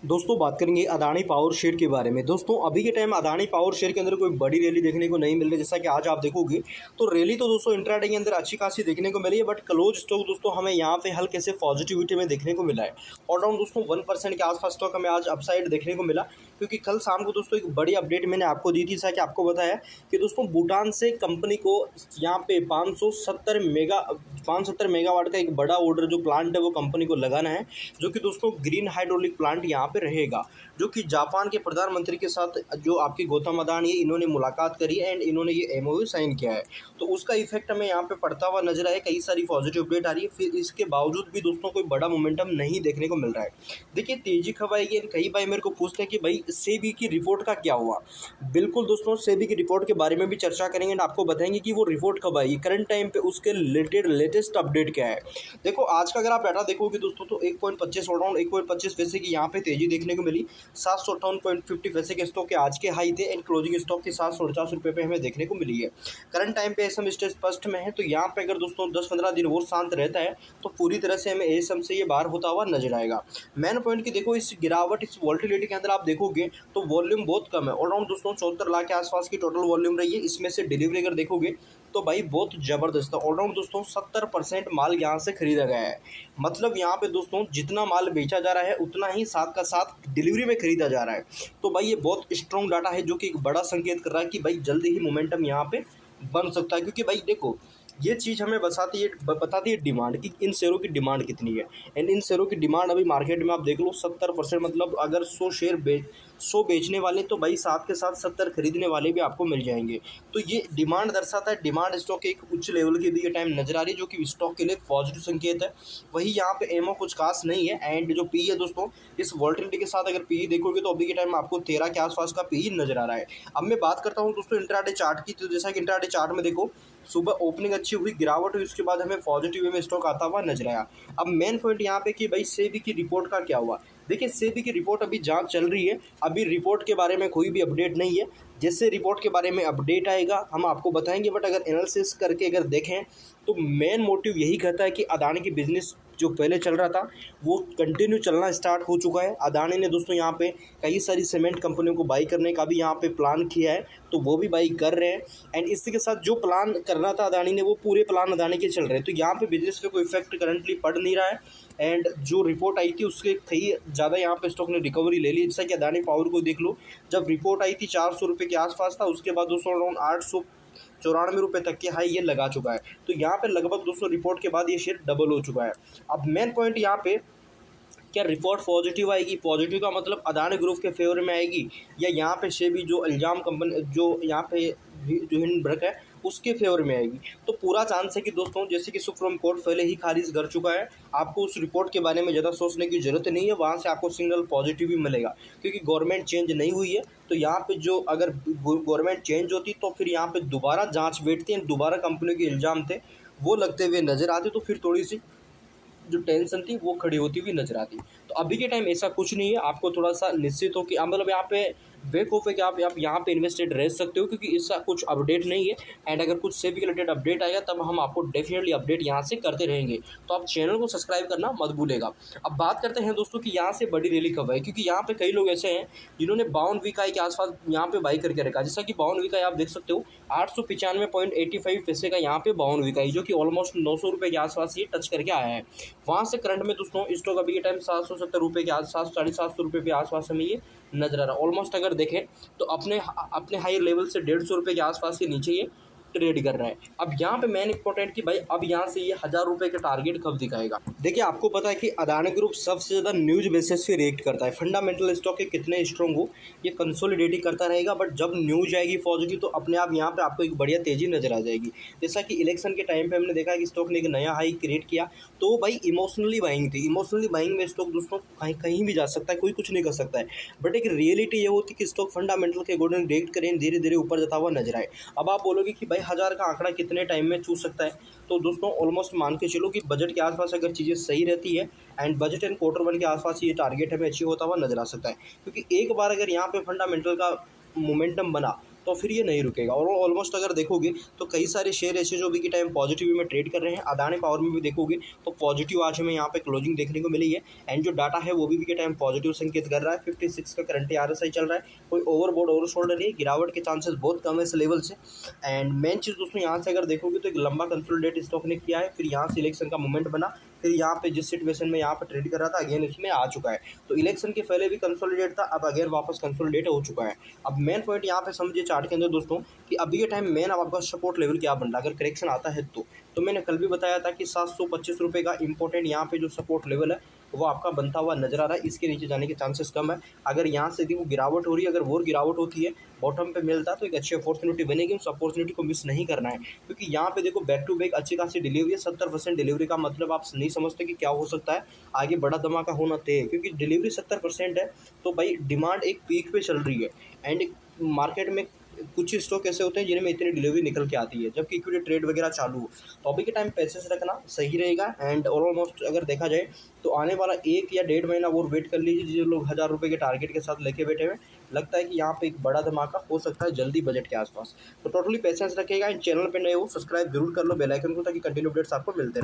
दोस्तों बात करेंगे अदानी पावर शेयर के बारे में। दोस्तों अभी के टाइम अदानी पावर शेयर के अंदर कोई बड़ी रैली देखने को नहीं मिल रही। जैसा कि आज आप देखोगे तो रैली तो दोस्तों इंट्राडे के अंदर अच्छी खासी देखने को मिली है, बट क्लोज स्टॉक दोस्तों हमें यहाँ पे हल्के से पॉजिटिविटी में देखने को मिला है। ऑलराउंड दोस्तों 1% के आसपास स्टॉक हमें आज अपसाइड देखने को मिला, क्योंकि कल शाम को दोस्तों एक बड़ी अपडेट मैंने आपको दी थी। जैसा कि आपको बताया कि दोस्तों भूटान से कंपनी को यहाँ पे 570 मेगावाट का एक बड़ा ऑर्डर जो प्लांट है वो कंपनी को लगाना है, जो कि दोस्तों ग्रीन हाइड्रोलिक प्लांट यहाँ पे रहेगा, जो कि जापान के प्रधानमंत्री के साथ जो आपकी गौतम अदानी है इन्होंने मुलाकात करी है एंड इन्होंने ये एमओयू साइन किया है। तो उसका इफेक्ट हमें यहाँ पे पड़ता हुआ नजर आया। कई सारी पॉजिटिव अपडेट आ रही है, फिर इसके बावजूद भी दोस्तों कोई बड़ा मोमेंटम नहीं देखने को मिल रहा है। देखिए तेजी कब आएगी, कई भाई मेरे को पूछते हैं कि भाई सेबी की रिपोर्ट का क्या हुआ। बिल्कुल दोस्तों सेबी की रिपोर्ट के बारे में भी चर्चा करेंगे एंड आपको बताएंगे कि वो रिपोर्ट कब आएगी, करंट टाइम पे उसके रिलेटेड लेटेस्ट अपडेट क्या है। देखो आज का अगर आप डाटा देखोगे दोस्तों तो 1.25 ऑलराउंड 1.25 पैसे की यहाँ पे तेजी देखने को मिली। 758.50 पैसे के स्टॉक के आज के हाई थे एंड क्लोजिंग स्टॉक के 749 रुपये पे हमें देखने को मिली है। करंट टाइम पे एसएम स्टेज फर्स्ट में है, तो यहाँ पे अगर दोस्तों 10-15 दिन और शांत रहता है तो पूरी तरह से हमें एसएम से ये बाहर होता हुआ नजर आएगा। मेन पॉइंट की देखो इस गिरावट इस वॉल्टिलिटी के अंदर आप देखोगे तो वॉल्यूम बहुत कम है। ऑलराउंड दोस्तों 74 लाख के आसपास की टोटल वॉल्यूम रही है। इसमें से डिलीवरी अगर देखोगे तो भाई बहुत ज़बरदस्त है। ऑलराउंड दोस्तों 70% माल यहाँ से खरीदा गया है। मतलब यहाँ पे दोस्तों जितना माल बेचा जा रहा है उतना ही साथ का साथ डिलीवरी में खरीदा जा रहा है। तो भाई ये बहुत स्ट्रॉन्ग डाटा है, जो कि एक बड़ा संकेत कर रहा है कि भाई जल्दी ही मोमेंटम यहाँ पे बन सकता है। क्योंकि भाई देखो ये चीज़ हमें बताती है डिमांड की, इन शेयरों की डिमांड कितनी है। एंड इन शेयरों की डिमांड अभी मार्केट में आप देख लो 70%। मतलब अगर 100 बेचने वाले तो भाई साथ के साथ 70 खरीदने वाले भी आपको मिल जाएंगे। तो ये डिमांड दर्शाता है। डिमांड स्टॉक एक उच्च लेवल की भी ये टाइम नजर आ रही है, जो कि स्टॉक के लिए पॉजिटिव संकेत है। वही यहाँ पे एमओ कुछ खास नहीं है। एंड जो पी है दोस्तों इस वॉल्टिलिटी के साथ अगर पी देखोगे तो अभी के टाइम आपको 13 के आसपास का पी नजर आ रहा है। अब मैं बात करता हूँ दोस्तों इंट्राडे चार्ट की। तो जैसा कि इंट्राडे चार्ट में देखो सुबह ओपनिंग अच्छी हुई, गिरावट हुई, उसके बाद हमें पॉजिटिव वे में स्टॉक आता हुआ नजर आया। अब मेन पॉइंट यहाँ पे कि भाई सेबी की रिपोर्ट का क्या हुआ। देखिए सेबी की रिपोर्ट अभी जांच चल रही है, अभी रिपोर्ट के बारे में कोई भी अपडेट नहीं है। जैसे रिपोर्ट के बारे में अपडेट आएगा हम आपको बताएंगे। बट अगर एनालिसिस करके अगर देखें तो मेन मोटिव यही कहता है कि अदानी की बिजनेस जो पहले चल रहा था वो कंटिन्यू चलना स्टार्ट हो चुका है। अदानी ने दोस्तों यहाँ पे कई सारी सीमेंट कंपनियों को बाई करने का भी यहाँ पे प्लान किया है, तो वो भी बाई कर रहे हैं। एंड इसी के साथ जो प्लान करना था अदानी ने वो पूरे प्लान अदानी के चल रहे हैं। तो यहाँ पे बिजनेस पे कोई इफेक्ट करंटली पड़ नहीं रहा है। एंड जो रिपोर्ट आई थी उसके कई ज़्यादा यहाँ पे स्टॉक ने रिकवरी ले ली। जैसा कि अदानी पावर को देख लो, जब रिपोर्ट आई थी 400 रुपये के आसपास था, उसके बाद दोस्तों अराउंड 894 रुपये तक के हाई ये लगा चुका है। तो यहाँ पे लगभग दोस्तों रिपोर्ट के बाद ये शेयर डबल हो चुका है। अब मेन पॉइंट यहाँ पे क्या रिपोर्ट पॉजिटिव आएगी, पॉजिटिव का मतलब अदानी ग्रुप के फेवर में आएगी, या यहाँ पे सेबी जो इल्जाम कंपनी जो यहाँ पे जो हिंडनबर्ग है उसके फेवर में आएगी। तो पूरा चांस है कि दोस्तों जैसे कि सुप्रीम कोर्ट पहले ही खारिज कर चुका है, आपको उस रिपोर्ट के बारे में ज़्यादा सोचने की जरूरत नहीं है। वहाँ से आपको सिग्नल पॉजिटिव भी मिलेगा, क्योंकि गवर्नमेंट चेंज नहीं हुई है। तो यहाँ पे जो अगर गवर्नमेंट चेंज होती तो फिर यहाँ पे दोबारा जाँच बैठती है, दोबारा कंपनी के इल्ज़ाम थे वो लगते हुए नजर आते, तो फिर थोड़ी सी जो टेंशन थी वो खड़ी होती हुई नजर आती। तो अभी के टाइम ऐसा कुछ नहीं है। आपको थोड़ा सा निश्चित हो कि मतलब यहाँ पे बेवकूफ़ है कि आप यहाँ पे इन्वेस्टेड रह सकते हो, क्योंकि इसका कुछ अपडेट नहीं है। एंड अगर कुछ सेबी रिलेटेड अपडेट आएगा तब हम आपको डेफिनेटली अपडेट यहाँ से करते रहेंगे। तो आप चैनल को सब्सक्राइब करना मत भूलेगा। अब बात करते हैं दोस्तों कि यहाँ से बड़ी रैली कब है, क्योंकि यहाँ पे कई लोग ऐसे हैं जिन्होंने 52 वीकाई के आसपास यहाँ पे बाई करके रखा। जैसा कि 52 वीकाई आप देख सकते हो 895.85 पैसे का यहाँ पे 52 वीकाई, जो कि ऑलमोस्ट 900 रुपये के आसपास ये टच करके आया है। वहाँ से करंट में दोस्तों स्टॉक अभी के टाइम 770 रुपये के आसपास 750 रुपये के आसपास हमें ये नजर आ रहा है। ऑलमोस्ट अगर देखें तो अपने हाई लेवल से 150 रुपये के आसपास के नीचे ये ट्रेड कर रहा है। अब यहाँ पे मेन इंपॉर्टेंट कि भाई अब यहाँ से ये 1000 रुपये का टारगेट कब दिखाएगा। देखिए आपको पता है कि अदानी ग्रुप सबसे ज़्यादा न्यूज बेसिस पे रिएक्ट करता है। फंडामेंटल स्टॉक के कितने स्ट्रॉन्ग हो ये कंसोलिडेटिंग करता रहेगा, बट जब न्यूज आएगी पॉजिटिव तो अपने आप यहाँ पे आपको एक बढ़िया तेजी नजर आ जाएगी। जैसा कि इलेक्शन के टाइम पे हमने देखा कि स्टॉक ने एक नया हाई क्रिएट किया, तो भाई इमोशनली बाइंग थी। इमोशनली बाइंग में स्टॉक दोस्तों कहीं भी जा सकता है, कोई कुछ नहीं कर सकता है। बट एक रियलिटी ये होती है कि स्टॉक फंडामेंटल के अकॉर्डिंग रिएक्ट करें, धीरे धीरे ऊपर जाता हुआ नजर आए। अब आप बोलोगे कि भाई 1000 का आंकड़ा कितने टाइम में छू सकता है, तो दोस्तों ऑलमोस्ट मान के चलो कि बजट के आसपास अगर चीज़ें सही रहती है एंड बजट एंड क्वार्टर 1 के आसपास ये टारगेट हमें अचीव होता हुआ नजर आ सकता है। क्योंकि एक बार अगर यहाँ पे फंडामेंटल का मोमेंटम बना तो फिर ये नहीं रुकेगा। और ऑलमोस्ट अगर देखोगे तो कई सारे शेयर ऐसे जो अभी के टाइम पॉजिटिव में ट्रेड कर रहे हैं। अदानी पावर में भी देखोगे तो पॉजिटिव आज हमें यहाँ पे क्लोजिंग देखने को मिली है, एंड जो डाटा है वो भी के टाइम पॉजिटिव संकेत कर रहा है। 56 का करंट RSI चल रहा है, कोई ओवरबॉट ओवरसोल्ड नहीं है, गिरावट के चांसेस बहुत कम है इस लेवल से। एंड मेन चीज़ दोस्तों यहाँ से अगर देखोगे तो एक लंबा कंसोलिडेट स्टॉक ने किया है, फिर यहाँ से इलेक्शन का मूवमेंट बना, फिर यहाँ पे जिस सिचुएशन में यहाँ पे ट्रेड कर रहा था अगेन इसमें आ चुका है। तो इलेक्शन के पहले भी कंसोलिडेट था, अब अगेन वापस कंसोलिडेट हो चुका है। अब मेन पॉइंट यहाँ पे समझिए चार्ट के अंदर दोस्तों कि अभी के टाइम मेन अब आपका सपोर्ट लेवल क्या बन रहा है अगर करेक्शन आता है तो मैंने कल भी बताया था कि 725 रुपये का इंपॉर्टेंट यहाँ पे जो सपोर्ट लेवल है वो आपका बनता हुआ नजर आ रहा है। इसके नीचे जाने के चांसेस कम है। अगर यहाँ से देखो गिरावट हो रही है, अगर वो गिरावट होती है बॉटम पे मिलता है तो एक अच्छी अपॉर्चुनिटी बनेगी। उस अपॉर्चुनिटी को मिस नहीं करना है, क्योंकि यहाँ पे देखो बैक टू बैक अच्छी खासी डिलीवरी है। 70% डिलीवरी का मतलब आप नहीं समझते कि क्या हो सकता है, आगे बड़ा धमाका होना तय है, क्योंकि डिलीवरी 70% है तो भाई डिमांड एक पीक पे चल रही है। एंड मार्केट में कुछ स्टॉक ऐसे होते हैं जिनमें इतनी डिलीवरी निकल के आती है जबकि इक्विटी ट्रेड वगैरह चालू हो, तो अभी के टाइम पैसे से रखना सही रहेगा। एंड ऑलमोस्ट अगर देखा जाए तो आने वाला 1 या 1.5 महीना और वेट कर लीजिए। जो लोग 1000 रुपये के टारगेट के साथ लेके बैठे हुए, लगता है कि यहाँ पे एक बड़ा धमाका हो सकता है जल्दी बजट के आसपास। तो टोटली पैसेंस रखेगा। इन चैनल पर नए हो सब्सक्राइब जरूर कर लो बेल आइकन को, ताकि कंटिन्यू अपडेट्स आपको मिलते रहे।